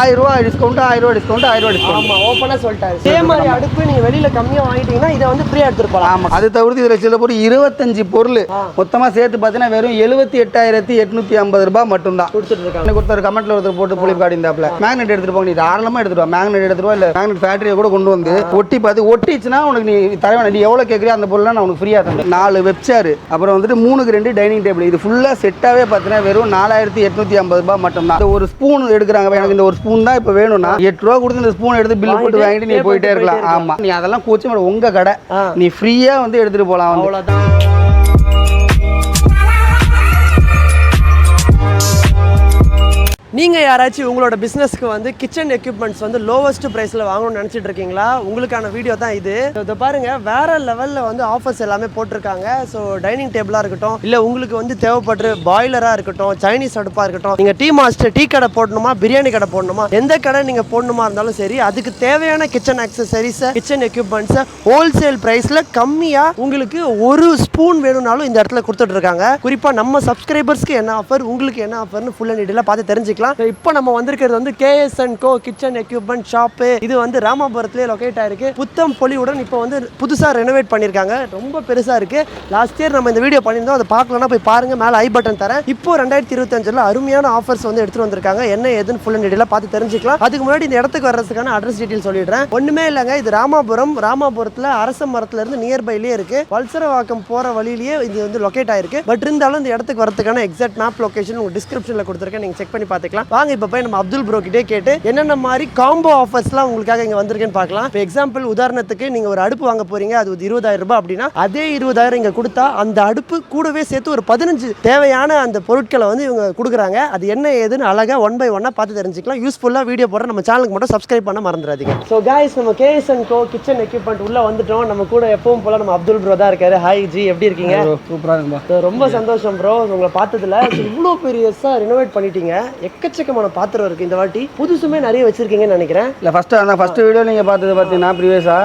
₹1000 discount, ₹1000 discount. ஆமா, ஓப்பனா சொல்லிட்டாரு. இதே மாதிரி அடுப்பு நீங்க வெளியில கம்மியா வாங்கிட்டீங்கன்னா இதை வந்து ஃப்ரீயா எடுத்துட்டு போலாம். ஆமா, அது தவிர்த்து இதுல சில பொருள் 25 பொருள் மொத்தமா சேர்த்து பார்த்தீங்கன்னா வெறும் ₹78,850 மட்டும்தான் கொடுத்துட்டு இருக்காங்க. ஒருத்தர் கமெண்ட்ல ஒருத்தர் போட்டு புளி காட்டியிருந்தாப்ல மேக்னெட் எடுத்துட்டு போங்க, நீ தாராளமா எடுத்துட்டு வா, மேக்னெட் எடுத்துட்டு வா, இல்ல மேக்னெட் ஃபேக்டரியை கூட கொண்டு வந்து ஒட்டி பார்த்து ஒட்டிச்சுன்னா உனக்கு நீ தரவேன், நீ எவ்வளவு கேட்குறியோ அந்த பொருளை நான் உனக்கு ஃப்ரீயா தந்தேன். 4 வெப் சேர், அப்புறம் வந்துட்டு 3க்கு 2 டைனிங் டேபிள், இது ஃபுல்லா செட்டாவே பார்த்தீங்கன்னா வெறும் ₹4850 மட்டும்தான். ஒரு ஸ்பூன் எடுக்கிறாங்க, எனக்கு இந்த ஒரு ஸ்பூன் தான் இப்போ வேணும்னா ₹8 கொடுத்து இந்த ஸ்பூன் எடுத்து பில் போட்டு வாங்கிட்டு நீ போயிட்டே இருக்கலாம். ஆமா, நீ அதெல்லாம் கோச்சு உங்க கடை, நீ ஃப்ரீயா வந்து எடுத்துட்டு போலாம். அவ்வளவுதான். நீங்கள் யாராச்சும் உங்களோட பிஸ்னஸ்க்கு வந்து கிச்சன் எக்யூப்மெண்ட்ஸ் வந்து லோவஸ்ட் ப்ரைஸில் வாங்கணும்னு நினச்சிட்டு இருக்கீங்களா? உங்களுக்கான வீடியோ தான் இது. இதை பாருங்கள், வேறு லெவலில் வந்து ஆஃபர்ஸ் எல்லாமே போட்டிருக்காங்க. ஸோ டைனிங் டேபிளாக இருக்கட்டும், இல்லை உங்களுக்கு வந்து தேவைப்படுற பாய்லராக இருக்கட்டும், சைனீஸ் அடுப்பாக இருக்கட்டும், நீங்கள் டீ மாஸ்டர் டீ கடை போடணுமா, பிரியாணி கடை போடணுமா, எந்த கடை நீங்கள் போடணுமா இருந்தாலும் சரி, அதுக்கு தேவையான கிச்சன் ஆக்சசரிஸை, கிச்சன் எக்யூப்மெண்ட்ஸை ஹோல்சேல் ப்ரைஸில் கம்மியாக உங்களுக்கு ஒரு ஸ்பூன் வேணும்னாலும் இந்த இடத்துல கொடுத்துட்ருக்காங்க. குறிப்பாக நம்ம சப்ஸ்கிரைபர்ஸ்க்கு என்ன ஆஃபர், உங்களுக்கு என்ன ஆஃபர்னு ஃபுல் அண்ட் டீட்டெயிலாக பார்த்து தெரிஞ்சுக்கலாம். இப்போ நம்ம வந்திருக்கிறது வந்து KS&Co கிச்சன் எக்யூப்மெண்ட் ஷாப்பு. இது வந்து ராமாபுரத்திலே லொகேட் ஆயிருக்கு. புத்தம் பொலிவுடன் இப்போ வந்து புதுசாக ரெனோவேட் பண்ணியிருக்காங்க. ரொம்ப பெருசாக இருக்கு. லாஸ்ட் இயர் நம்ம இந்த வீடியோ பண்ணியிருந்தோம், அதை பார்க்கலன்னா போய் பாருங்க, மேலே ஐ பட்டன் தரேன். இப்போ 2025 அருமையான ஆஃபர்ஸ் வந்து எடுத்துட்டு வந்திருக்காங்க. என்ன ஏதுன்னு ஃபுல் அண்ட் டீட்டெயிலாக பார்த்து தெரிஞ்சுக்கலாம். அதுக்கு முன்னாடி இந்த இடத்துக்கு வர்றதுக்கான அட்ரஸ் டீட்டெயில் சொல்லிடுறேன். ஒன்றுமே இல்லைங்க, இது ராமாபுரத்தில் அரச மரத்துல இருந்து நியர்பைலேயே இருக்கு. வல்சரவாக்கம் போகிற வழியிலேயே இது வந்து லொகேட் ஆயிருக்கு. பட் இருந்தாலும் இந்த இடத்துக்கு வரதுக்கான எக்ஸாக்ட் மேப் லொகேஷன் உங்களுக்கு டிஸ்கிரிப்ஷனில் கொடுத்துருக்கேன், நீங்கள் செக் பண்ணி பார்த்துக்கலாம். வாங்க இப்போ போய் நம்ம அப்துல் ப்ரோ கிட்டே கேட்டு என்னென்ன மாதிரி காம்போ ஆஃபர்ஸ்லாம் உங்களுக்காக இங்கே வந்திருக்குன்னு பார்க்கலாம். இப்போ எக்ஸாம்பிள் உதாரணத்துக்கு நீங்கள் ஒரு அடுப்பு வாங்க போறீங்க, அது ₹20,000 அப்படின்னா அதே 20,000 இங்கே கொடுத்தா அந்த அடுப்பு கூடவே சேர்த்து ஒரு 15 தேவையான அந்த பொருட்களை வந்து இவங்க கொடுக்குறாங்க. அது என்ன ஏதுன்னு அழகாக 1 by 1 பார்த்து தெரிஞ்சுக்கலாம். யூஸ்ஃபுல்லாக வீடியோ போடுற நம்ம சேனலுக்கு மட்டும் சப்ஸ்கிரைப் பண்ண மறந்துடாதீங்க. ஸோ கைஸ், நம்ம KS&Co கிச்சன் எக்யூப்மெண்ட் உள்ள வந்துட்டோம். நம்ம கூட எப்பவும் போல நம்ம அப்துல் ப்ரோ தான் இருக்காரு. ஹாய் ஜி, எப்படி இருக்கீங்க? சூப்பரா இருக்கும்பா. ரொம்ப சந்தோஷம் ப்ரோ உங்களை பார்த்ததுல. இவ்வளோ பெரியஸாக ரினோவேட் பண்ணிட்டீங்க. எக்கச்சக்கமான பாத்திரம் இருக்கு. இந்த வாட்டி புதுசுமே நிறைய வச்சிருக்கீங்கன்னு நினைக்கிறேன். இல்ல ஃபர்ஸ்ட் வீடியோ நீங்க பார்த்தது பார்த்தீங்கன்னா ப்ரீவியஸா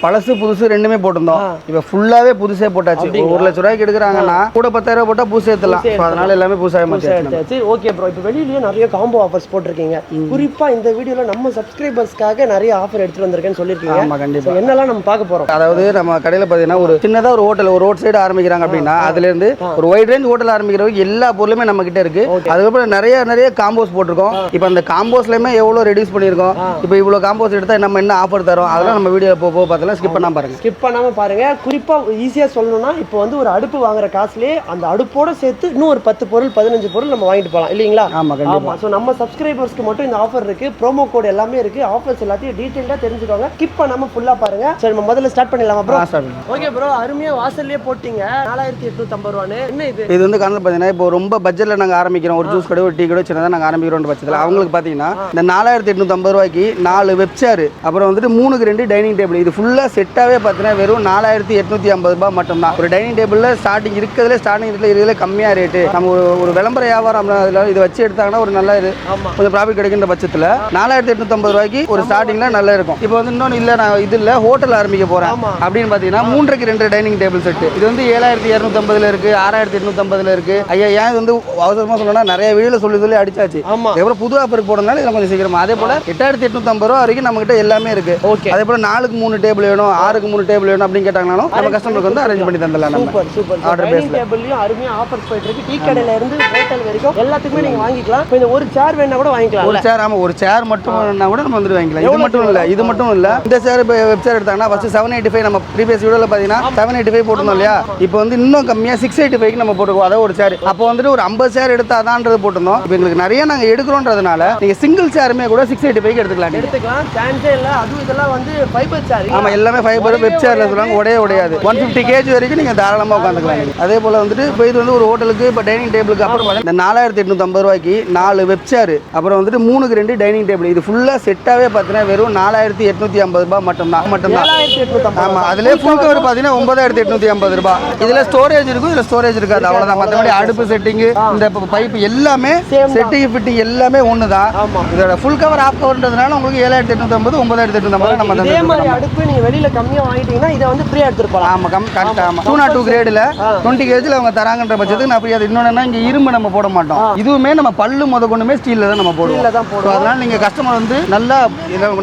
பழசு புதுசு ரெண்டுமே போட்டிருந்தோம். இப்போ ஃபுல்லாவே புதுசே போட்டாச்சு. ₹1,00,000 எடுக்கிறாங்கன்னா கூட ₹10,000 போட்டா புதுசு ஏத்தலாம். அதனால எல்லாமே புதுசாக மாத்தியாச்சு. ஓகே ப்ரோ, இப்போ வெளியிலேயே நிறைய காம்போ ஆஃபர்ஸ் போட்டிருக்கீங்க. குறிப்பா இந்த வீடியோல நம்ம சப்ஸ்கிரைபர்ஸ்க்காக நிறைய ஆஃபர் எடுத்துட்டு வந்திருக்கேன்னு சொல்லிருக்கீங்க. ஆமா, கண்டிப்பா. என்னெல்லாம் நம்ம பார்க்க போறோம்? அதாவது நம்ம கடையில பாத்தீங்கன்னா ஒரு சின்னதா ஒரு ஹோட்டல், ஒரு ரோட் சைடு ஆரம்பிக்கிறாங்க அப்படின்னா அதுல இருந்து ஒரு வைட் ரேஞ்ச் ஹோட்டல் ஆரம்பிக்கிறவங்க எல்லா பொருளுமே நம்ம கிட்ட இருக்கு. அதுக்கப்புறம் நிறைய காம்போஸ் போட்டிருக்கோம். இப்போ அந்த காம்போஸ்லயுமே எவ்வளவு ரெடியூஸ் பண்ணிருக்கோம், இப்போ இவ்வளவு காம்போஸ் எடுத்தா நம்ம என்ன ஆஃபர் தரோம், அதெல்லாம் நம்ம வீடியோ போக பார்த்தலாம். ஸ்கிப் பண்ணாம பாருங்க. ஸ்கிப் பண்ணாம பாருங்க. குறிப்பா ஈஸியா சொல்லணும்னா இப்போ வந்து ஒரு அடுப்பு வாங்குற காசுலயே அந்த அடுப்போட சேர்த்து இன்னும் ஒரு 10 பொருள் 15 பொருள் நம்ம வாங்கிட்டு போகலாம் இல்லீங்களா? ஆமா, கண்டிப்பா. ஸோ நம்ம சப்ஸ்கிரைபர்ஸ்க்கு மட்டும் இந்த ஆஃபர் இருக்கு. ப்ரோமோ கோட் எல்லாமே இருக்கு. ஆஃபர்ஸ் எல்லாத்தையும் டீடைலா தெரிஞ்சுக்கோங்க. ஸ்கிப் பண்ணாம ஃபுல்லா பாருங்க. சரி, நம்ம முதல்ல ஸ்டார்ட் பண்ணிடலாமா ப்ரோ? ஓகே ப்ரோ, அருமையா வாசல்லே போட்டீங்க. ₹4,850. என்ன இது? இது வந்து கணக்கு பார்த்தீங்கன்னா இப்போ ரொம்ப பட்ஜெட்ல நாங்க ஆரம்பிக்கிறோம். ஒரு ஜூஸ் கடை, ஒரு டீ கடை சின்னதாக நாங்கள் ஆரம்பிக்கிறோம் பட்சத்தில் அவங்களுக்கு பார்த்தீங்கன்னா இந்த ₹4,850 4 வெப் சேர், அப்புறம் வந்துட்டு 3க்கு 2 டைனிங் டேபிள், இது ஃபுல்லாக செட்டாகவே பார்த்தீங்கன்னா வெறும் ₹4,850 மட்டும்தான். ஒரு டைனிங் டேபிளில் ஸ்டார்டிங் இருக்கிறதுல இதுல கம்மியாக ரேட்டு. நம்ம ஒரு விளம்பர வியாபாரம் அதில் இதை வச்சு எடுத்தாங்கன்னா ஒரு நல்ல இது கொஞ்சம் ப்ராஃபிட் கிடைக்கின்ற பட்சத்தில் ₹4,850 ஒரு ஸ்டார்டிங்கில் நல்லா இருக்கும். இப்போ வந்து இன்னொன்று இல்லை, நான் இது இல்லை ஹோட்டல் ஆரம்பிக்க போகிறேன் அப்படின்னு பார்த்தீங்கன்னா 3க்கு 2 டைனிங் டேபிள் செட்டு. இது வந்து ₹7,250 இருக்குது, ₹6,850 இருக்குது. ஐயா, ஏன் இது வந்து அவசரமாக சொல்லணும்னா நிறைய வீடியோவில் சொல்லி அடிச்சாச்சு. அதுக்கப்புறம் புது ஆஃபர் போடுறதுனால இதில் கொஞ்சம் சீக்கிரமா. அதே போல ₹8,850 வரைக்கும் நம்ம கிட்ட எல்லாமே இருக்கு. அதே போல 4க்கு 3 டேபிள் வேணும், 6க்கு 3 டேபிள் வேணும் அப்படின்னு கேட்டாங்கனாலும் நம்ம கஸ்டமருக்கு வந்து அரேஞ்ச் பண்ணி தந்தலாம். சூப்பர். ஆர்டர் பேஸ்ல டேபிள்லயும் அருமையா ஆஃபர்ஸ் போயிட்டு இருக்கு. டீ கடையில இருந்து ஹோட்டல் வரைக்கும் எல்லாத்துக்குமே நீங்க வாங்கிக்கலாம். இப்போ இந்த ஒரு சேர் வேணா கூட வாங்கிக்கலாம். ஒரு சேர், ஆமா, ஒரு சேர் மட்டும் வேணா கூட நம்ம வந்து வாங்கிக்கலாம். இது மட்டும் இல்ல இந்த சேர் இப்போ வெப் சேர் எடுத்தாங்கன்னா ஃபர்ஸ்ட் 785 நம்ம ப்ரீவியஸ் வீடியோல பாத்தீங்கன்னா 785 போட்டுருந்தோம் இல்லையா? இப்போ வந்து இன்னும் கம்மியா 685 நம்ம போட்டுருக்கோம். அதாவது ஒரு சேர் அப்போ வந்துட்டு ஒரு 50 சேர் எடுத்தாதான்றது போட்டுருந்தோம். இப்போ எங்களுக்கு நிறைய நாங்க எடுக்கிறோன்றதுனால நீங்க சிங்கிள் சேருமே கூட 685 எடுத்துக்கலாம். சான்ஸே இல்ல. அதுவும் இதெல்லாம் வந்து ஃபைபர் சேர். ஆமா, எல்லாமே ஃபைபர் வெப் சேர்ல சொல்றாங்க. உடையாது. 150 kg வரைக்கும் நீங்க தாராளமா உட்காந்துக்கலாம். அதே போல வந்துட்டு இப்போ இது வந்து ஒரு ஹோட்டலுக்கு இப்போ டைனிங் டேபிளுக்கு அப்புறம் இந்த ₹4,850 4 வெப் சேர், அப்புறம் வந்துட்டு 3க்கு 2 டைனிங் டேபிள், இது ஃபுல்லா செட்டாவே பார்த்தீங்கன்னா வெறும் ₹4,850 மட்டும்தான். ஆமா, அதுல ஃபுல் கவர் பார்த்தீங்கன்னா ₹9,850. இதுல ஸ்டோரேஜ் இருக்கும், இதுல ஸ்டோரேஜ் இருக்காது, அவ்வளவுதான். மற்றபடி அடுப்பு செட்டிங், இந்த பைப் எல்லாமே செட்டிங் ஃபிட்டிங் எல்லாமே ஒன்று தான். ஆமாம். இதோட ஃபுல் கவர் ஆஃப் கவர்ன்றதுனால உங்களுக்கு 7850 9850 நம்ம இதே மாதிரி அடுப்பு நீங்கள் வெளியில் கம்மியாக வாங்கிட்டீங்கன்னா இதை வந்து ஃப்ரீயாக எடுத்துட்டு போகலாம். ஆமாம் கரெக்டாக. ஆமாம் 202 கிரேடில் 20 கேஜில் அவங்க தராங்கன்ற பட்சத்துக்கு நான் அது இன்னொன்னா இங்கே இரும்பு நம்ம போட மாட்டோம். இதுவுமே நம்ம பல்லு கொண்டுமே ஸ்டீலில் தான் நம்ம போடுவோம். அதனால நீங்கள் கஸ்டமர் வந்து நல்லா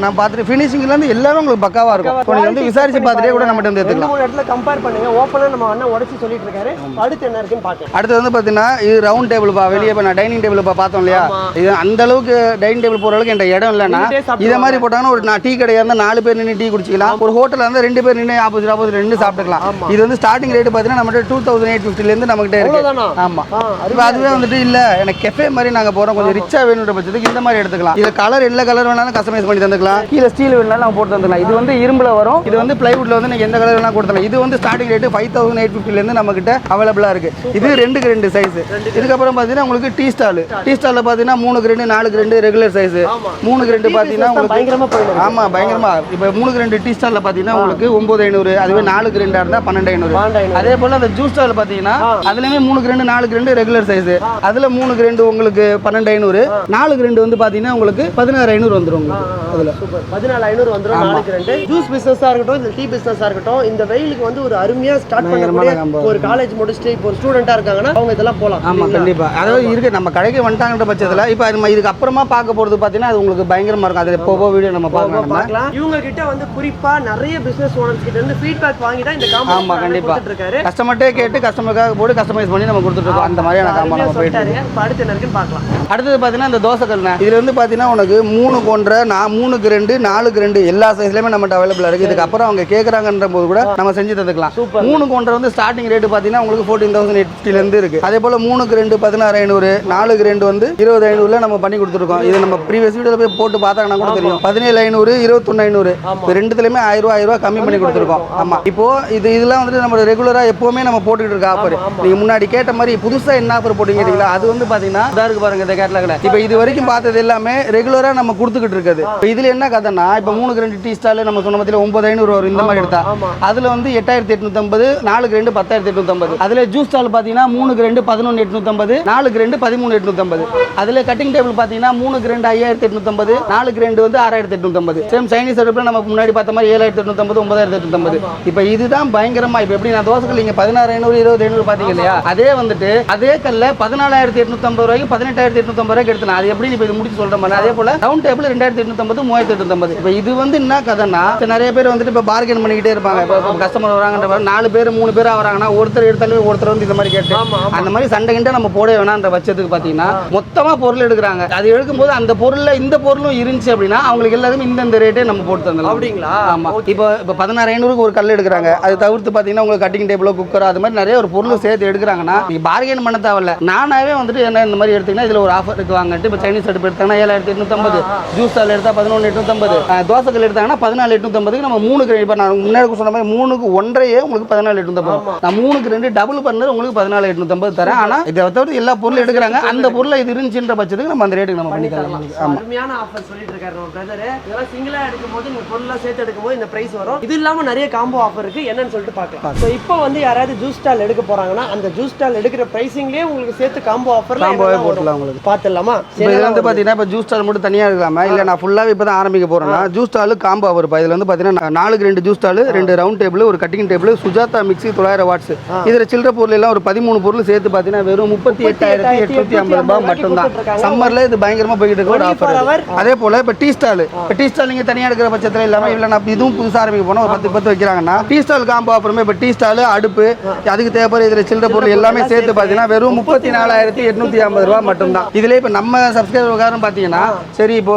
நான் பார்த்துட்டு ஃபினிஷிங்லேருந்து எல்லாமே உங்களுக்கு பக்காவாக இருக்கும். நீங்கள் வந்து விசாரிச்சு பார்த்துட்டே கூட நம்மகிட்ட வந்து எடுத்துக்கலாம். 2-3 இடத்துல கம்பேர் பண்ணுங்க. ஓப்பனாக நம்ம அண்ணன் உடச்சி சொல்லிட்டு இருக்காரு. அடுத்து என்ன இருக்குன்னு பார்க்கலாம். அடுத்து வந்து பார்த்தீங்கன்னா இது ரவுண்ட் டேபிள்ப்பா. வெளியே இப்போ நான் டைனிங் டேபிள் பார்த்தோம் இல்லையா, இது அந்த அளவுக்கு டைனிங் டேபிள் போகிற அளவுக்கு என்ற இடம் இல்லைன்னா இதை மாதிரி போட்டாங்கன்னா ஒரு டீ கடையாக இருந்தால் 4 பேர் நின்று டீ குடிச்சிக்கலாம். ஒரு ஹோட்டலில் இருந்தால் 2 பேர் நின்று ஆப்போசிட் நின்று சாப்பிட்டுக்கலாம். இது வந்து ஸ்டார்டிங் ரேட் பார்த்தீங்கன்னா நம்மகிட்ட 2850 நம்மகிட்ட இருக்கு. ஆமாம். இப்போ அதுவே வந்துட்டு இல்லை எனக்கு கெஃபே மாதிரி நாங்கள் போகிறோம் கொஞ்சம் ரிச்சாக வேணுன்ற பட்சத்துக்கு இந்த மாதிரி எடுத்துக்கலாம். இதில் கலர் எல்லா கலர் வேணாலும் கஸ்டமைஸ் பண்ணி தந்துக்கலாம். கீழே ஸ்டீல் வேணாலும் நம்ம போட்டு தந்துக்கலாம். இது வந்து இரும்பில் வரும். இது வந்து பிளைவுட்ல வந்து நீங்கள் எந்த கலர் வேணாலும் கொடுத்தலாம். இது வந்து ஸ்டார்டிங் ரேட் 5850 நம்ம கிட்ட அவைலபிளாக இருக்கு. இது 2 சைஸ். இதுக்கப்புறம் பார்த்தீங்கன்னா உங்களுக்கு டீ ஸ்டாலில் பார்த்தீங்கன்னா 3 4 ரெகுலர் சைஸ். 3 பார்த்தீங்கன்னா உங்களுக்கு ஆமாம் பயங்கரமா. இப்போ 3 டீ ஸ்டாலில் பார்த்தீங்கன்னா உங்களுக்கு 9500. அதுவே 4 இருந்தால் 12,500. அதே போல் அந்த ஜூஸ் ஸ்டால் பார்த்தீங்கன்னா அதுலேயுமே 3 4 ரெகுலர் சைஸ். அதில் 3 உங்களுக்கு 12,500. 4 வந்து பார்த்தீங்கன்னா உங்களுக்கு 16,500 வந்துடும். அதில் 14,500 வந்துடும். 4 ஜூஸ் பிஸ்னஸாக இருக்கட்டும், இந்த டீ பிஸ்னஸாக இருக்கட்டும், இந்த வெயிலுக்கு வந்து ஒரு அருமையாக ஸ்டார்ட் பண்ணக்கூடிய ஒரு காலேஜ் முடிச்சுட்டு இப்போ ஒரு ஸ்டூடெண்ட்டாக இருக்காங்கன்னா அவங்க இதெல்லாம் போகலாம். ஆமாம் கண்டிப்பாக. அதாவது இருக்கு நம்ம கடைக்கு வந்துட்டாங்கன்ற பட்சத்தில் இப்போ நம்ம இதுக்கு அப்புறமா பார்க்க போகிறது பார்த்தீங்கன்னா அது உங்களுக்கு பயங்கரமாக இருக்கும். அதில் போக வீடியோ நம்ம பார்க்கலாம். இவங்க கிட்ட வந்து குறிப்பாக நிறைய பிஸ்னஸ் ஓனர்ஸ் கிட்ட இருந்து ஃபீட்பேக் வாங்கி தான் இந்த காம்போ. ஆமாம் கண்டிப்பாக இருக்காரு. கஸ்டமர்ட்டே கேட்டு கஸ்டமருக்காக போட்டு கஸ்டமைஸ் பண்ணி நம்ம கொடுத்துட்டு இருக்கோம். அந்த மாதிரியான காம்போ நம்ம போயிட்டு அடுத்து என்ன இருக்குன்னு பார்க்கலாம். அடுத்தது பார்த்தீங்கன்னா இந்த தோசை கல்னா இதுல வந்து பார்த்தீங்கன்னா உனக்கு 3 1/2 3 4 எல்லா சைஸ்லயுமே நம்மகிட்ட அவைலபிளாக இருக்குது. இதுக்கு அப்புறம் அவங்க கேட்குறாங்கன்ற போது கூட நம்ம செஞ்சு தந்துக்கலாம். 3 1/2 வந்து ஸ்டார்டிங் ரேட்டு பார்த்தீங்கன்னா உங்களுக்கு 14,850 இருக்கு. அதே போல 3 16,500 4 வந்து 20,500 நம்ம பண்ணி கொடுத்துருக்கோம். இது நம்ம ப்ரீவியஸ் வீடியோவில் போய் போட்டு பார்த்தாங்கன்னா கூட தெரியும். 17,500 21,500 இப்போ ரெண்டுத்துலையுமே 1000 ரூபா கம்மி பண்ணி கொடுத்துருக்கோம். ஆமாம் இப்போ இதெல்லாம் வந்துட்டு நம்ம ரெகுலராக எப்போவுமே நம்ம போட்டுக்கிட்டு இருக்க ஆஃபர். நீங்கள் முன்னாடி கேட்ட மாதிரி புதுசாக என்ன ஆஃபர் போட்டு கேட்டீங்களா அது வந்து பார்த்தீங்கன்னா இருக்கு பாருங்க இந்த கேட்டலாக்ல. இப்போ இது வரைக்கும் பார்த்தது எல்லாமே ரெகுலராக நம்ம கொடுத்துக்கிட்டு இருக்குது. இப்போ இதில் என்ன கதைன்னா இப்போ 3 டீ ஸ்டால் நம்ம சொன்ன பத்தியில் 9,500 வரும். இந்த மாதிரி எடுத்தா அதில் வந்து 8,850 4 10,850. அதில் ஜூஸ் ஸ்டால் பார்த்தீங்கன்னா 3 11,850 4 13,850. அதில் கட்டிங் டேபிள் பார்த்தீங்கன்னா 3 5,850 4 வந்து 6,850. சேம் சைனீஸ் அடுப்பில் நம்ம முன்னாடி பார்த்த மாதிரி 7,850 9,850. இப்போ இதுதான் பயங்கரமா. இப்போ எப்படி நான் தோசைகள் நீங்கள் 16,500 20,500 பார்த்தீங்க இல்லையா, அதே வந்துட்டு அதே கல்ல 14,850 ரூபாய்க்கு 18,850 ரூபாய்க்கு எடுத்தேன். அது எப்படி இப்போ இது முடிச்சு சொல்ற மாதிரி அதே போல ரவுண்ட் டேபிள் 2,850 3,850. இப்போ இது வந்து என்ன கதைன்னா நிறைய பேர் வந்துட்டு இப்போ பார்கெயின் பண்ணிக்கிட்டே இருப்பாங்க. இப்போ கஸ்டமர் வராங்கன்ற 4 பேர் 3 பேரா வராங்கன்னா ஒருத்தர் எடுத்தாலும் ஒருத்தர் வந்து இந்த மாதிரி கேட்டு அந்த மாதிரி சண்டை கிட்ட நம்ம போட வேணான்ற பட்சத்துக்கு பார்த்தீங்கன்னா மொத்தமா பொருள் எடுக்கிறாங்க. அது எடுக்கும்போது அந்த பொருள்ல இந்த பொருளும் இருந்துச்சு அப்படின்னா அவங்களுக்கு எல்லாருமே இந்த ரேட்டே நம்ம போட்டு தந்தலாம். அப்படிங்களா? ஆமா. இப்போ 16,500 ஒரு கல் எடுக்கிறாங்க. அது தவிர்த்து பார்த்தீங்கன்னா உங்களுக்கு கட்டிங் டேபிளோ குக்கர் அது மாதிரி நிறைய ஒரு பொருள் சேர்த்து எடுக்கிறாங்கன்னா நீங்க பார்கெயின் பண்ண தேவையில்ல. நானாவே வந்துட்டு என்ன இந்த மாதிரி எடுத்தீங்கன்னா இதுல ஒரு ஆஃபர் இருக்கு வாங்கிட்டு. இப்போ சைனீஸ் அடுப்பு எடுத்தாங்கன்னா 7,850 ஜூஸ் ஸ்டால் எடுத்தா 11,850 தோசைகள் எடுத்தாங்கன்னா 14,850 நம்ம 3 இப்போ நான் முன்னாடி சொன்ன மாதிரி 3 1/2 உங்களுக்கு 14,850. நான் 3 டபுள் பண்ணது உங்களுக்கு 14,850 தரேன். ஆனா இதை தவிர்த்து எல்லா பொருளும் எடுக்கிறாங்க. அந்த பொருளை இது இருந்துச்சுன்ற பட்சத்துக்கு நம்ம அந்த ரேட்டுக்கு நம்ம பண்ணி தரலாம். அருமையான ஆஃபர் சொல்லிட்டு இருக்காரு நம்ம பிரதர். இதெல்லாம் சிங்கிளா எடுக்கும்போது நீங்க பொருளெல்லாம் சேர்த்து எடுக்கும்போது இந்த பிரைஸ் வரும். இது இல்லாம நிறைய காம்போ ஆஃபர் இருக்கு. என்னன்னு சொல்லிட்டு பார்க்கலாம். ஸோ இப்போ வந்து யாராவது ஜூஸ் ஸ்டால் எடுக்க போறாங்கன்னா அந்த ஜூஸ் ஸ்டால் எடுக்கிற பிரைசிங்லேயே உங்களுக்கு சேர்த்து காம்போ ஆஃபர்ல போடலாம். உங்களுக்கு பார்த்துடலாமா? இது வந்து பார்த்தீங்கன்னா இப்போ ஜூஸ் ஸ்டால் மட்டும் தனியாக இருக்காம இல்லை நான் ஃபுல்லாகவே இப்போ தான் ஆரம்பிக்க போறேன்னா ஜூஸ் ஸ்டால் காம்போ ஆஃபர். இதில் வந்து பார்த்தீங்கன்னா 4 ஜூஸ் ஸ்டால் 2 ரவுண்ட் டேபிள் ஒரு cutting table Sujata mixie 900 watts. இதில் சில்லற பொருள் எல்லாம் ஒரு 13 பொருள் சேர்த்து பார்த்தீங்கன்னா வெறும் 38,850 ரூபாய் மட்டும்தான். சம்மர்ல இது பயங்கரமா போயிட்டு இருக்க ஒரு ஆஃபர். அதே போல இப்போ டீ ஸ்டால் நீங்க தனியாக எடுக்கிற பட்சத்தில் இல்லாமல் இல்லை நான் இதுவும் புதுசாக ஆரம்பிக்க போனால் ஒரு 10 வைக்கிறாங்கன்னா டீ ஸ்டால் காம்போ ஆஃபருமே இப்போ டீ ஸ்டால் அடுப்பு அதுக்கு தேவைப்படுற இதில் சில்லற பொருள் எல்லாமே சேர்த்து பார்த்தீங்கன்னா வெறும் 34,850 ரூபாய் மட்டும்தான். இதுல இப்போ நம்ம சப்ஸ்கிரைபர் பார்த்தீங்கன்னா சரி இப்போ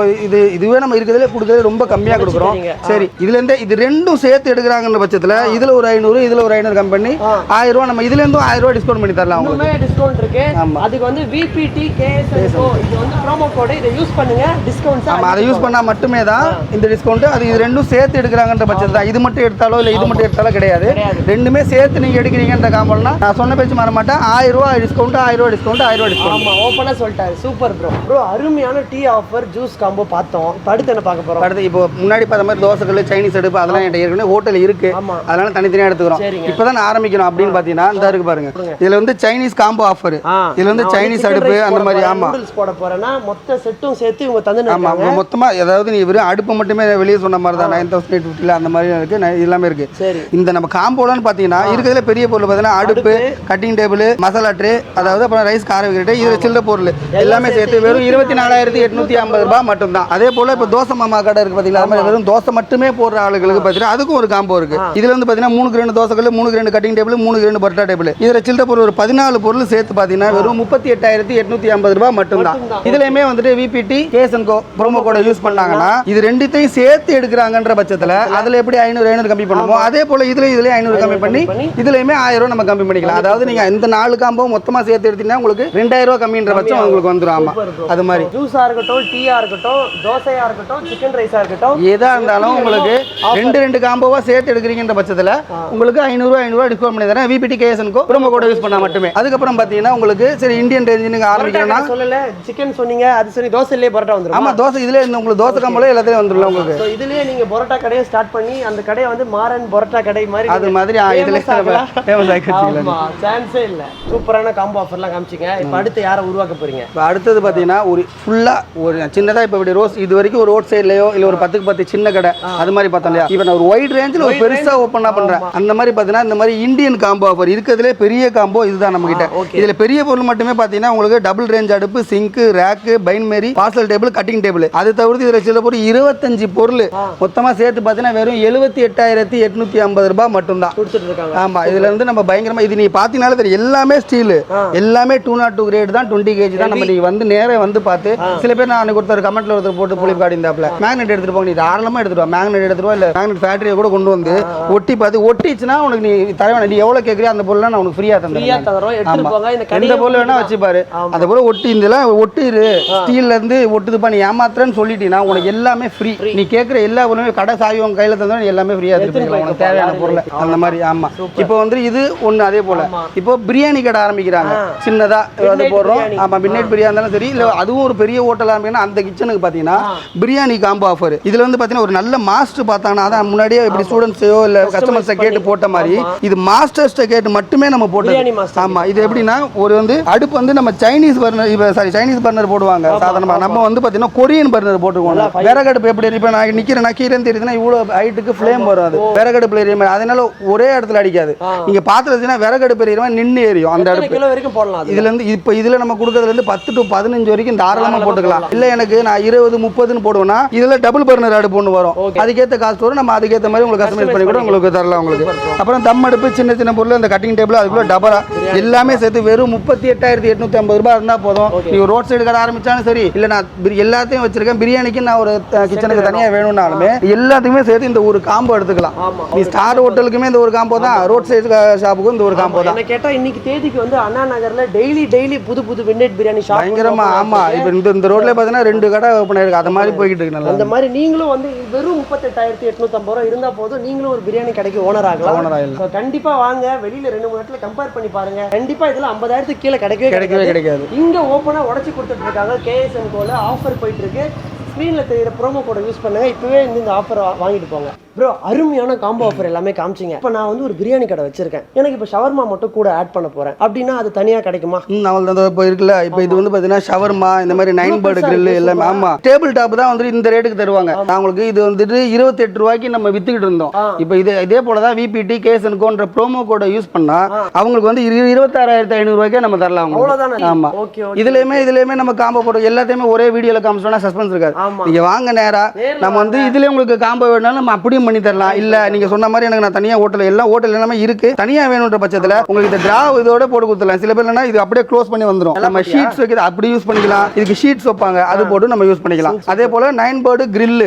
இதுவே நம்ம இருக்கிறதுல கொடுக்கறது ரொம்ப கம்மியாக கொடுக்குறோம். சரி இதுல இருந்து இது ரெண்டும் சேர்த்து எடுக்கிறாங்கன்ற பட்சத்தில் இதுல ஒரு 500 இதுல ஒரு 500 கம்மி பண்ணி 1000 ரூபாய் நம்ம இதுல இருந்து 1000 ரூபாய் டிஸ்கவுண்ட் பண்ணி தரலாம். உங்களுக்கு டிஸ்கவுண்ட் இருக்கு. அதுக்கு வந்து விபிடி கேஎஸ்எஸ்ஓ இது வந்து ப்ரோமோ கோட் இதை யூஸ் பண்ணுங்க டிஸ்கவுண்ட். ஆமா அதை யூஸ் பண்ணா மட்டுமே தான் இந்த டிஸ்கவுண்ட். அது இது ரெண்டும் சேர்த்து எடுக்கிறாங்கன்ற பட்சத்தில் தான். இது மட்டும் எடுத்தாலோ இல்லை இது மட்டும் எடுத்தாலோ கிடையாது. ரெண்டுமே சேர்த்து நீங்க எடுக்கிறீங்கன்ற காம்பல்னா நான் சொன்ன பேச்சு மாற மாட்டேன். 1000 ரூபாய் டிஸ்கவுண்ட் 1000 ரூபாய் டிஸ்கவுண்ட் 1000 ரூபாய் டிஸ்கவுண்ட். ஆமா ஓப்பனா சொல்லிட்டாரு. சூப்பர் ப்ரோ அருமையான டீ ஆஃபர் ஜூஸ் காம்போ பார்த்தோம். இப்போ அடுத்து என்ன பார்க்க போறோம்? அடுத்து இப்போ முன்னாடி பார்த்த மாதிரி தோசைகள் சைனீஸ் அடுப்பு அதெல்லாம் என்கிட்ட ஏற்கனவே ஹோட்டல் இருக்கு. அதனால தனித்தனியாக எடுத்துக்கிறோம். இப்போதான் நான் ஆரம்பிக்கணும் அப்படின்னு பார்த்தீங்கன்னா இந்த இருக்கு பாருங்க. இதுல வந்து சைனீஸ் காம்போ ஆஃபர். இதுல வந்து சைனீஸ் அடுப்பு அந்த மாதிரி ஆமா நூடுல்ஸ் போட போறேன்னா மொத்த செட்டும் சேர்த்து இவங்க தந்து ஆமா மொத்தமா ஏதாவது நீ வெறும் அடுப்பு மட்டுமே வெளியே சொன்ன மாதிரி தான் 9850 அந்த மாதிரி இருக்கு எல்லாமே இருக்கு. சரி, இந்த நம்ம காம்போலன்னு பாத்தீங்கன்னா இருக்கிறதுல பெரிய பொருள் பாத்தீங்கன்னா அடுப்பு, கட்டிங் டேபிள், மசாலா ட்ரே, அதாவது அப்புறம் ரைஸ் கார வைக்கிற இதுல சில்லற பொருள் எல்லாமே சேர்த்து வெறும் 24,850 ரூபாய் மட்டும் தான். அதே போல இப்ப தோசை மாமா கடை இருக்கு பாத்தீங்களா, அது மாதிரி வெறும் தோசை மட்டுமே போடுற ஆளுகளுக்கு பாத்தீங்கன்னா அதுக்கும் ஒரு காம்போ இருக்கு. இதுல வந்து பாத்தீங்கன்னா 3 கிரேண்ட் தோசைகள், 3 grand cutting table, 3 grand parotta table, இதுல சில்லற பொருள் ஒரு 14 பொருள் சேர்த்து பாத்தீங்கன்னா வெறும் 38,850 ரூபாய் மட்டும் தான். இதுலயுமே வந்துட்டு விபிடி கேஎஸ்&கோ ப்ரோமோ கோட யூஸ் பண்ணாங்கன்னா இது ரெண்டுத்தையும் சேர்த்து எடுக்கிறாங்கன்ற பட்சத்துல அதுல எப்படி 500 கம்மி பண்ணுமோ அதே போல இதுலயும் 500 கம்மி பண்ணி இதுலயுமே 1000 நம்ம கம்மி பண்ணிக்கலாம். அதாவது நீங்க இந்த 4 காம்போ மொத்தமா சேர்த்து எடுத்தீங்கன்னா உங்களுக்கு 2000 கம்மின்ற பட்சம் உங்களுக்கு வந்துரும். ஆமா, அது மாதிரி ஜூஸா இருக்கட்டும், டீயா இருக்கட்டும், தோசையா இருக்கட்டும், சிக்கன் ரைஸா இருக்கட்டும், ஏதா இருந்தாலும் உங்களுக்கு 2 காம்போவா சேர்த்து எடுக்கிறீங்கன்ற பட்சத்துல உங்களுக்கு 500 டிஸ்கவுண்ட் பண்ணி தரேன். விபிடி கேஎஸ்&கோ ப்ரோமோ கோட யூஸ் பண்ணா மட்டுமே. அதுக்கப்புறம் பாத்தீங்கன்னா உங்களுக்கு சரி இந்தியன் ரேஞ்ச் நீங்க ஆரம்பிக்கணும்னா சொல்லல சிக்கன் சொன்னீங்க, அது சரி தோசையிலே பரோட்டா வந்துரும். ஆமா, தோசை இதுல உங்களுக்கு தோசை காம்போல எல்லாத்தையும் வந்துரும் உங்களுக்கு. சோ இதுலயே நீங்க பரோட்டா கடையை ஸ்டார்ட் பண்ணி அந்த கடையை வந்து மாரன் பரோட்டா கடை மாதிரி அது மாதிரி இதுல ஃபேமஸ் ஆகிடுச்சு. ஆமா, சான்ஸே இல்ல. சூப்பரான காம்போ ஆஃபர்லாம் காமிச்சீங்க. இப்போ அடுத்து யாரை உருவாக்க போறீங்க? இப்போ அடுத்தது பாத்தீங்கன்னா ஒரு ஃபுல்லா ஒரு சின்னதா இப்போ இப்படி ரோஸ் இது வரைக்கும் ஒரு ரோட் சைட்லயோ இல்ல ஒரு 10க்கு 10 சின்ன கடை அது மாதிரி பார்த்தோம் இல்லையா, இப்போ நான் ஒரு வைட் ரேஞ்சில் ஒரு பெருசா ஓப்பனா பண்றேன். அந்த மாதிரி பாத்தீங்கன்னா இந்த மாதிரி இந்தியன் காம்போ ஆஃபர் இருக்கிறதுலே பெரிய காம்போ இதுதான் நம்ம கிட்ட. இதுல பெரிய பொருள் மட்டுமே பாத்தீங்கன்னா உங்களுக்கு டபுள் ரேஞ்ச் அடுப்பு, sink, rack, bain marie, parcel table, cutting table, அது தவிர்த்து இதுல சில பொருள் 25 பொருள் மொத்தமா சேர்த்து பாத்தீங்கன்னா வெறும் 78,850 ரூபாய் மட்டும் தான் கொடுத்துட்டு இருக்காங்க. ஆமா, இதுல இருந்து நம்ம பயங்கரமா இது நீ பாத்தீங்கனாலே தெரியும் எல்லாமே ஸ்டீல், எல்லாமே 202 கிரேட் தான், 20 kg தான். நம்ம நீ வந்து நேரே வந்து பார்த்து சில பேர் நான் ஒருத்தர் கமெண்ட்ல ஒருத்தர் போட்டு புளிப் கார்டு இருந்தாப்ல மேக்னெட் எடுத்துட்டு போங்க, நீ தாராளமா எடுத்துட்டு வா, மேக்னெட் எடுத்துட்டு வா, இல்ல மேக்னெட் ஃபேக்டரியை கூட கொண்டு வந்து ஒட்டி பார்த்து ஒட்டிச்சுன்னா உனக்கு நீ தரவேன், நீ எவ்வளவு கேட்கறியோ அந்த பொருள் நான் உனக்கு ஃப்ரீயா தந்துடுறேன். எந்த பொருள் வேணா வச்சு பாரு, அந்த பொருள் ஒட்டி இதெல்லாம் ஒட்டிரு ஸ்டீல்ல இருந்து ஒட்டுதுப்பா, நீ ஏமாத்துறன்னு சொல்லிட்டீங்கன்னா உனக்கு எல்லாமே ஃப்ரீ. நீ கேட்கிற எல்லா பொருளுமே கடை சாவி உங்க கையில தந்தா எல்லாமே ஃப்ரீயா எடுத்துட்டு உனக்கு தேவையான பொருள் அந்த மாதிரி. ஆமா, இப்போ வந்து இது ஒண்ணு. அதே போல இப்போ பிரியாணி கடை ஆரம்பிக்கிறாங்க சின்னதா அது போடுறோம். ஆமா, மிட்நைட் பிரியாணி இருந்தாலும் சரி, இல்ல அதுவும் ஒரு பெரிய ஹோட்டல் ஆரம்பிக்கணும். அந்த கிச்சனுக்கு பாத்தீங்கன்னா பிரியாணி காம்போ ஆஃபர். இதுல வந்து பாத்தீங்கன்னா ஒரு நல்ல மாஸ்டர் பார்த்தாங்கன்னா அதான் முன்னாடியே இப்படி ஸ்டூடெண்ட்ஸோ இல்ல கஸ்டமர்ஸை கேட்டு போட்ட மாதிரி இது மாஸ்டர்ஸ்ட கேட்டு மட்டுமே நம்ம போட்டோம். ஆமா, இது எப்படின்னா ஒரு வந்து அடுப்பு வந்து நம்ம Chinese burner, sorry Chinese burner போடுவாங்க சாதாரணமா, நம்ம வந்து பாத்தீங்கன்னா கொரியன் பர்னர் போட்டுருவோம். விறகடுப்பு எப்படி இப்ப நான் நிக்கிறேன் கீழே தெரியுதுன்னா இவ்வளவு ஹைட்டுக்கு ஃப்ளேம் வரும். அது விறகடுப்புல எரியும், அதனால ஒரே இடத்துல அடிக்காது. நீங்க பாத்துறதுன்னா விறகடுப்பு எரியுமா நின்று எரியும் அந்த அடுப்பு. இதுல இருந்து இப்ப இதுல நம்ம கொடுக்கறதுல இருந்து 10 to 15 வரைக்கும் தாராளமா போட்டுக்கலாம். இல்ல எனக்கு நான் 20, 30ன்னு போடுவேன்னா இதுல டபுள் பர்னர் அடுப்பு ஒன்று வரும், அதுக்கேற்ற காஸ்ட் வரும். நம்ம அதுக்கேற்ற மாதிரி உங்களுக்கு கஸ்டமைஸ் பண்ணி கூட உங்களுக்கு தரலாம் உங்களுக்கு. அப்புறம் தம் அடுப்பு, சின்ன சின்ன பொருள், அந்த கட்டிங் டேபிள், அதுக்குள்ள டபரா எல்லாமே சேர்த்து வெறும் 38,850 ரூபாய் இருந்தா போதும். நீ ரோட் சைடு கடை ஆரம்பிச்சாலும் சரி, இல்ல நான் எல்லாத்தையும் வச்சிருக்கேன் பிரியாணிக்கு நான் ஒரு கிச்சனுக்கு தனியா வேணும்னாலுமே எல்லாத்தையுமே சேர்த்து இந்த ஒரு காம்போ எடுத்துக்கலாம். நீ ஸ்டார் ஹோட்டலுக்குமே இந்த ஒரு காம்போ தான், ரோட் சைடு ஷாப்புக்கும் இந்த ஒரு காம்போ தான். கேட்டா இன்னைக்கு தேதிக்கு வந்து அண்ணா நகர்ல டெய்லி புது மிட்நைட் பிரியாணி ஷாப் பயங்கரமா. ஆமா, இப்போ இந்த ரோட்ல பாத்தீங்கன்னா 2 கடை ஓபன் ஆயிருக்கு, அந்த மாதிரி போயிட்டு இருக்கு. நல்லா அந்த மாதிரி நீங்களும் வந்து வெறும் 38,850 ரூபாய் இருந்தா போதும், நீங்களும் ஒரு பிரியாணி கடைக்கு ஓனர் ஆகலாம். கண்டிப்பா வாங்க, வெளியில 2-3 இடத்துல கம்பேர் பண்ணி பாருங்க. கண்டிப்பா இதுல 50,000 கீழே கிடைக்கவே கிடைக்காது. இங்க ஓபனா உடைச்சு கொடுத்துட்டு இருக்காங்க. கேஎஸ்&கோல ஆஃபர் போயிட்டு இருக்கு. ஸ்க்ரீனில் தெரியுற ப்ரோமோ கோடை யூஸ் பண்ணுங்க. இப்போவே இந்த ஆஃபர் வாங்கிட்டு போங்க. ப்ரோ, அருமையான காம்போ ஆஃபர் எல்லாமே காமிச்சிங்க. இப்போ நான் வந்து ஒரு பிரியாணி கடை வச்சிருக்கேன், எனக்கு இப்போ ஷவர்மா மட்டும் கூட ஆட் பண்ண போறேன் அப்படின்னா அது தனியாக கிடைக்குமா? அவள் இப்போ இருக்குல்ல, இப்போ இது வந்து பார்த்தீங்கன்னா ஷவர்மா, இந்த மாதிரி 9 bird grill எல்லாமே. ஆமா, டேபிள் டாப் தான் வந்து இந்த ரேட்டுக்கு தருவாங்க. அவங்களுக்கு இது வந்துட்டு 28 ரூபாய்க்கு நம்ம வித்துக்கிட்டு இருந்தோம். இப்போ இதே போல தான் விபிடி கேஎஸ்&கோன்ற ப்ரோமோ கோடை யூஸ் பண்ணா அவங்களுக்கு வந்து 26,500 ரூபாய்க்கே நம்ம தரலாம். அவ்வளோதானே? ஆமா, இதுலயுமே நம்ம காம்போ போடுறோம். எல்லாத்தையுமே ஒரே வீடியோல காமிச்சோம்னா சஸ்பென்ஸ் இருக்காது. நீங்க வாங்க நேரா, நம்ம வந்து இதுல உங்களுக்கு காம்போ வேணாலும் நம்ம அப்படியும் பண்ணி தரலாம். இல்ல நீங்க சொன்ன மாதிரி எனக்கு நான் தனியா ஹோட்டல் எல்லாமே இருக்கு, தனியா வேணும்ன்ற பட்சத்துல உங்களுக்கு இந்த டிரா இதோட போட்டு கொடுத்துடலாம். சில பேர் என்ன இது அப்படியே க்ளோஸ் பண்ணி வந்துரும், நம்ம ஷீட்ஸ் வைக்கிறது அப்படி யூஸ் பண்ணிக்கலாம். இதுக்கு ஷீட்ஸ் வைப்பாங்க, அது போட்டு நம்ம யூஸ் பண்ணிக்கலாம். அதே போல 9 bird grill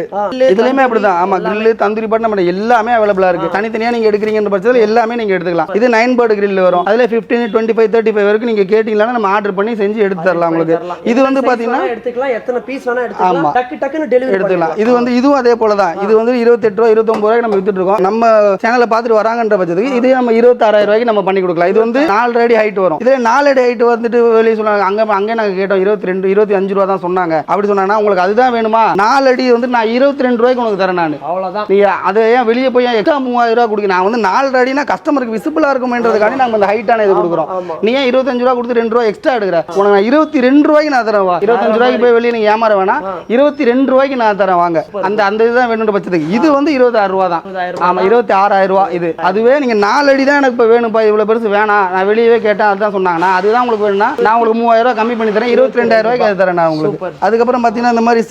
இதுலயுமே அப்படிதான். ஆமா, grill, தந்தூரி பாட்டு நம்ம எல்லாமே அவைலபிளா இருக்கு. தனித்தனியா நீங்க எடுக்கிறீங்கன்ற பட்சத்துல எல்லாமே நீங்க எடுத்துக்கலாம். இது 9 bird grill வரும். அதுல 15, 25, 35 வரைக்கும் நீங்க கேட்டீங்கன்னா நம்ம ஆர்டர் பண்ணி செஞ்சு எடுத்து தரலாம் உங்களுக்கு. இது வந்து பாத்தீங்கன்னா எடுத்துக்கலாம், எத்தனை பீஸ் வேணா எடுத்துக்கலாம், டக்கு டக்குன்னு டெலிவரி எடுத்துக்கலாம். இது வந்து இதுவும் அதே போல தான். இது வந்து 28 ரூபாய் 29 ரூபாய்க்கு நம்ம வித்துட்டு இருக்கோம். நம்ம சேனலை பார்த்துட்டு வராங்கன்ற பட்சத்துக்கு இது நம்ம 26,000 ரூபாய்க்கு நம்ம பண்ணி கொடுக்கலாம். இது வந்து 4 அடி ஹைட் வரும். இதுல 4 அடி ஹைட் வந்துட்டு வெளியே சொன்னாங்க, அங்கே நாங்கள் கேட்டோம் 22 25 ரூபா தான் சொன்னாங்க. அப்படி சொன்னாங்கன்னா உங்களுக்கு அதுதான் வேணுமா, 4 அடி வந்து நான் 22 ரூபாய்க்கு உனக்கு தரேன். நான் அவ்வளவுதான். நீ அதை ஏன் வெளியே போய் எக்ஸ்ட்ரா 3000 ரூபா கொடுக்க, நான் வந்து 4 அடினா கஸ்டமருக்கு விசிபிளா இருக்கும்ன்றதுக்காண்டி நம்ம அந்த ஹைட்டான இது கொடுக்குறோம். நீ ஏன் 25 ரூபா கொடுத்து 2 ரூபா எக்ஸ்ட்ரா எடுக்கிற, உனக்கு நான் 22 ரூபாய்க்கு நான் தரேன். 25 ரூபாய்க்கு போய் வெளியே நீங்க ஏமாற வேணாம், 22 ரூபாய்க்கு நான் தரேன் வாங்க. அந்த இதுதான் வேணுன்ற பட்சத்துக்கு இது வந்து 26 ரூபா தான். ஆமா 26,000 ரூபா இது. அதுவே நீங்க 4 அடி தான் எனக்கு இப்போ வேணும்ப்பா, இவ்வளவு பெருசு வேணாம், நான் வெளியே கேட்டேன் அதுதான் சொன்னாங்கன்னா அதுதான் உங்களுக்கு வேணும்னா நான் உங்களுக்கு 3000 ரூபாய் கம்மி பண்ணி தரேன், 22,000 ரூபாய்க்கு அது தரேன் நான் உங்களுக்கு. அதுக்கப்புறம் பார்த்தீங்கன்னா இந்த மாதிரி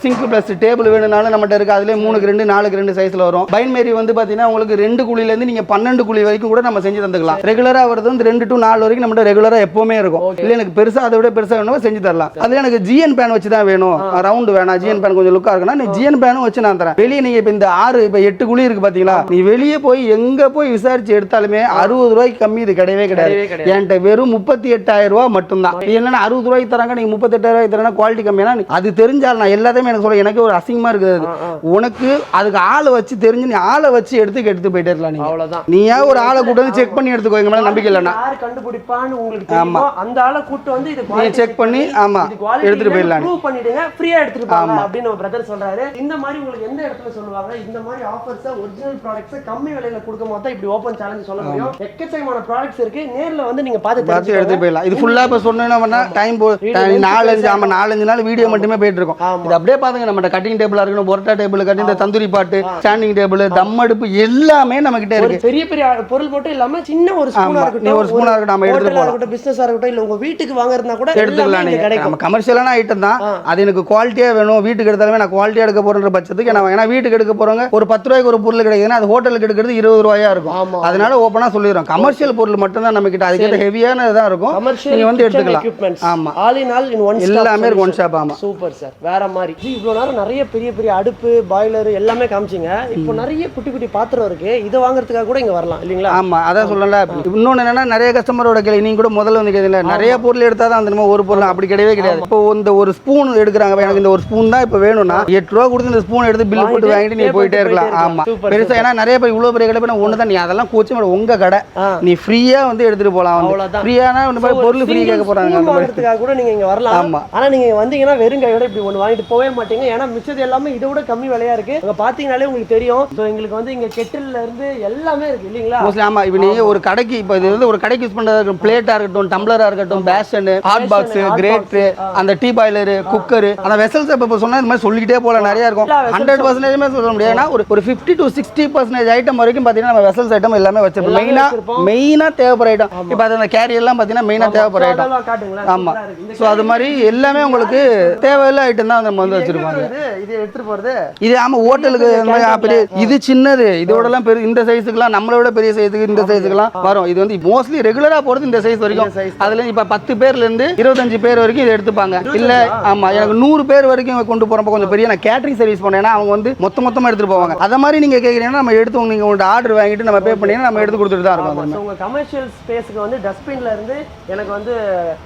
சிங்க் பிளஸ் டேபிள் வேணும்னாலும் நம்மகிட்ட இருக்கு. அதுலேயே 3க்கு 2 4க்கு 2 சைஸ்ல வரும். பைன்மேரி வந்து பார்த்தீங்கன்னா உங்களுக்கு 2 குழிலேருந்து நீங்க 12 குழி வரைக்கும் கூட நம்ம செஞ்சு தந்துக்கலாம். ரெகுலரா வருது வந்து 2 to 4 வரைக்கும் நம்மகிட்ட ரெகுலரா எப்பவுமே இருக்கும். இல்லை எனக்கு பெருசா அதை விட பெருசா வேணும் செஞ்சு தரலாம். அதுல எனக்கு ஜிஎன் பேன் வச்சு தான் வேணும், ரவுண்டு வேணாம், ஜிஎன் பேன் கொஞ்சம் லுக்கா இருக்குன்னா நீ ஜிஎன் பேனும் வச்சு நான் தரேன். வெளியே நீங்க இப்போ இந்த 8 குழி இருக்கு பாத்தீங்களா, நீ வெளியே போய் எங்க போய் விசாரிச்சு எடுத்தாலுமே 60 ரூபாய்க்கு கம்மி இது கிடையவே கிடையாது. என்கிட்ட வெறும் 38,000 ரூபாய் மட்டும் தான். என்னன்னா 60 ரூபாய்க்கு தராங்க, நீங்க 38,000 ரூபாய்க்கு தரேன்னா குவாலிட்டி கம்மியான அது தெரிஞ்சால் நான் எல்லாத்தையுமே எனக்கு சொல்ல எனக்கு ஒரு அசிங்கமா இருக்குது. உனக்கு அதுக்கு ஆளை வச்சு தெரிஞ்சு நீ ஆளை வச்சு எடுத்து போயிட்டே இருக்கலாம். நீ அவ்வளவுதான். நீயா ஒரு ஆளை கூட்டு வந்து செக் பண்ணி எடுத்துக்கோ, எங்க மேல நம்பிக்கை இல்லைன்னா யார் கண்டுபிடிப்பான்னு உங்களுக்கு தெரியுமோ அந்த ஆளை கூட்டு வந்து இது நீ செக் பண்ணி ஆமா எடுத்துட்டு போயிடலாம். ப்ரூவ் பண்ணிடுங்க, ஃப்ரீயா எடுத்துட்டு போங்க அப்படின்னு ஒரு பிரதர் சொல்றாரு. இந்த மாதிரி உங்களுக்கு எந்த இடத்துல சொல்லுவாங்க இந்த மாதிரி ஆஃபர்ஸ் ஒரிஜினல் ப்ராடக்ட்ஸ் கம்மி விலையில கொடுக்கும் போது இப்படி ஓபன் சேலஞ்ச் சொல்ல முடியும். எக்கச்சக்கமான ப்ராடக்ட்ஸ் இருக்கு, நேர்ல வந்து நீங்க பார்த்து எடுத்து போயிடலாம். இது ஃபுல்லா இப்ப சொன்னேன்னா டைம் 4-5 நாள் வீடியோ மட்டுமே போயிட்டு இருக்கும். இது அப்படியே பாருங்க, நம்ம கட்டிங் டேபிளா இருக்கணும், பொரோட்டா டேபிள் கட்டி இந்த தந்தூரி பாட்டு, ஸ்டாண்டிங் டேபிள், தம் அடுப்பு எல்லாமே நம்ம கிட்ட இருக்கு. பெரிய பெரிய பொருள் மட்டும் இல்லாம சின்ன ஒரு ஸ்பூனா இருக்கட்டும், ஒரு ஸ்பூனா இருக்கட்டும், நம்ம எடுத்து போலாம். பிசினஸா இருக்கட்டும், இல்ல உங்க வீட்டுக்கு வாங்குறதுனா கூட எடுத்துக்கலாம். நம்ம கமர்ஷியலான ஐட்டம் தான், அது எனக்கு குவாலிட்டியா வேணும், வீட்டுக்கு எடுத்தாலுமே நான் குவாலிட்டியா எடுக்க போறேன்ற பட்சத்துக்கு ஏன்னா வீட்டுக்கு எடுக்க போறவங்க ஒரு 10 ரூபாய்க்கு ஒரு பொருள் கிடைக்குதுன்னா அது ஹோட்டலுக்கு எடுக்கிறது 20 ரூபாயா இருக்கும். அதனால ஓப்பனா சொல்லிடுறோம், கமர்ஷியல் பொருள் மட்டும் தான் நம்ம கிட்ட, அதுக்கு ஹெவியானதா இருக்கும், நீங்க வந்து எடுத்துக்கலாம். ஆமா all in all in one எல்லாமே ஒன் ஷாப். ஆமா சூப்பர் சார், வேற மாதிரி. இவ்வளவு நேரம் நிறைய பெரிய பெரிய அடுப்பு, பாய்லர் எல்லாமே காமிச்சிங்க. இப்போ நிறைய குட்டி குட்டி பாத்திரம் இருக்கு, இதை வாங்குறதுக்காக கூட இங்க வரலாம் இல்லீங்களா? ஆமா அதான் சொல்லல. இன்னொன்னு என்னன்னா நிறைய கஸ்டமரோட கேள்வி, நீங்க கூட முதல்ல வந்து கேட்டீங்க நிறைய பொருள் எடுத்தா தான் அந்த ஒரு பொருள் அப்படி கிடையவே கிடையாது. இப்போ இந்த ஒரு ஸ்பூன் எடுக்கிறாங்க, எனக்கு இந்த ஒரு ஸ்பூன் தான் இப்போ வேணும்னா 8 ரூபா கொடுத்து இந்த ஸ்பூன் எடுத்து பில் போட்டு வாங்கிட்டு நீ போயிட்டே இருக்கலாம். ஆமா பெருசா ஏன்னா நிறைய பேர் இவ்வளவு பெரிய கடை ஒண்ணு தான், நீ அதெல்லாம் கோச்சு உங்க கடை நீ ஃப்ரீயா வந்து எடுத்துட்டு போலாம். ஃப்ரீயான பொருள் ஃப்ரீ கேட்க போறாங்க கூட நீங்க இங்க வரலாம். ஆமா ஆனா நீங்க வந்தீங்கன்னா வெறும் கையோட இப்படி ஒண்ணு வாங்கிட்டு போவே மாட்டீங்க, ஏன்னா மிச்சது எல்லாமே இதை விட கம்மி விலையா இருக்கு. அங்க பாத்தீங்கன்னாலே உங்களுக்கு தெரியும். எங்களுக்கு வந்து இங்க கெட்டில்ல இருந்து எல்லாமே இருக்கு இல்லீங்களா? ஆமா இப்போ நீ ஒரு கடைக்கு இப்போ இது வந்து ஒரு கடைக்கு யூஸ் பண்றது பிளேட்டா இருக்கட்டும், டம்ளரா இருக்கட்டும், பேஷன், ஹாட் பாக்ஸ், கிரேட், அந்த டீ பாய்லர், குக்கர், அந்த வெசல்ஸ் இப்ப சொன்னா இந்த மாதிரி சொல்லிக்கிட்டே போல நிறைய இருக்கும். 100% சொல்ல முடியாது, ஏன்னா ஒரு 50 to 60% ஐட்டம் வரைக்கும் பாத்தீங்கன்னா நம்ம வெசல்ஸ் ஐட்டம் எல்லாமே வச்சிருப்போம். மெயினா தேவைப்படுற ஐட்டம் இப்போ அந்த கேரியர் எல்லாம் பாத்தீங்கன்னா மெயினா தேவைப்படுற ஐட்டம். ஆமா சோ அது மாதிரி எல்லாமே உங்களுக்கு தேவையில்ல ஐட்டம் தான் நம்ம வந்து வச்சிருப்பாங்க. இது எடுத்துட்டு போறது இது ஆமா ஹோட்டலுக்கு இது சின்னது, இதோட எல்லாம் பெரிய இந்த சைஸுக்குலாம் நம்மளை விட பெரிய சைஸுக்கு இந்த சைஸுக்குலாம் வரும். இது வந்து மோஸ்ட்லி ரெகுலரா போறது இந்த சைஸ் வரைக்கும். அதுல இப்ப 10 பேர்ல இருந்து 25 பேர் வரைக்கும் இதை எடுத்துப்பாங்க. இல்ல ஆமா எனக்கு 100 பேர் வரைக்கும் கொண்டு போறப்ப கொஞ்சம் பெரிய நான் கேட்டரிங் சர்வீஸ் பண்ணேன்னா அவங்க வந்து மொத்தமா எடுத்துட்டு போவாங்க. அத மாதிரி நீங்க கேக்குறீங்கன்னா நம்ம எடுத்து நீங்க உங்க ஆர்டர் வாங்கிட்டு நம்ம பே பண்ணீங்கன்னா நம்ம எடுத்து கொடுத்துட்டு தான் இருக்கோம். உங்க கமர்ஷியல் ஸ்பேஸ்க்கு வந்து டஸ்ட்பின்ல இருந்து எனக்கு வந்து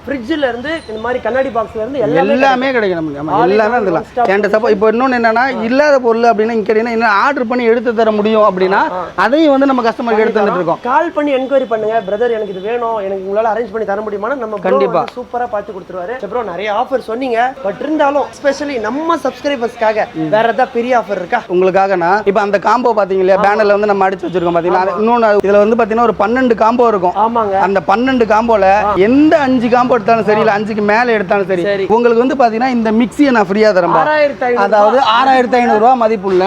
ஃப்ரிட்ஜ்ல இருந்து இந்த மாதிரி கண்ணாடி பாக்ஸ்ல இருந்து எல்லாமே கிடைக்கும். நம்ம எல்லாமே வந்துடலாம். என்கிட்ட சப்போ இப்போ இன்னொன்னு என்னன்னா இல்லாத பொருள் அப்படின்னா இங்க கேட்டீங்கன்னா என்ன ஆர்டர் பண்ணி எடுத்து தர முடியும் அப்படின்னா அதையும் வந்து நம்ம கஸ்டமருக்கு எடுத்து வந்துட்டு இருக்கோம். கால் பண்ணி என்கொயரி பண்ணுங்க, பிரதர் எனக்கு இது வேணும், எனக்கு உங்களால அரேஞ்ச் பண்ணி தர முடியுமானா நம்ம கண்டிப்பா சூப்பரா பார்த்து கொடுத்துருவாரு. அப்புறம் நிறைய ஆஃபர் சொன்னீங்க, பட் இருந்தாலும் ஸ்பெஷலி நம்ம சப்ஸ்கிரைபர்ஸ்க்காக வேற ஏதாவது பெரிய ஆஃபர் இருக்கா உங்களுக்காகனா? இப்போ அந்த காம்போ பாத்தீங்க இல்லையா, பேனர்ல வந்து நம்ம அடிச்சு வச்சிருக்கோம் பாத்தீங்கன்னா. இன்னொன்னு இதுல வந்து பாத்தீங்கன்னா ஒரு 12 காம்போ இருக்கும். ஆமாங்க அந்த 12 காம்போல எந்த 5 காம்போ எடுத்தாலும் சரி, இல்ல 5க்கு மேல எடுத்தாலும் சரி, உங்களுக்கு வந்து பாத்தீங்கன்னா இந்த மிக்ஸியை நான் ஃப்ரீயா தரேன். அதாவது 6,500 ரூபாய் மதிப்புள்ள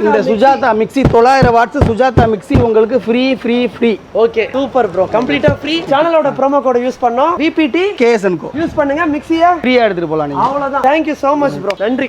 இந்த Sujata mixie 900 watts Sujata mixie உங்களுக்கு ஃப்ரீ. ஓகே சூப்பர் ப்ரோ, கம்ப்ளீட்டா ஃப்ரீ. சேனலோட ப்ரோமோ கோட் யூஸ் பண்ணோம், VPT KSN யூஸ் பண்ணுங்க, மிக்ஸியை ஃப்ரீயா எடுத்துட்டு போலாம். அவ்வளவுதான். Thank you so much bro. நன்றி.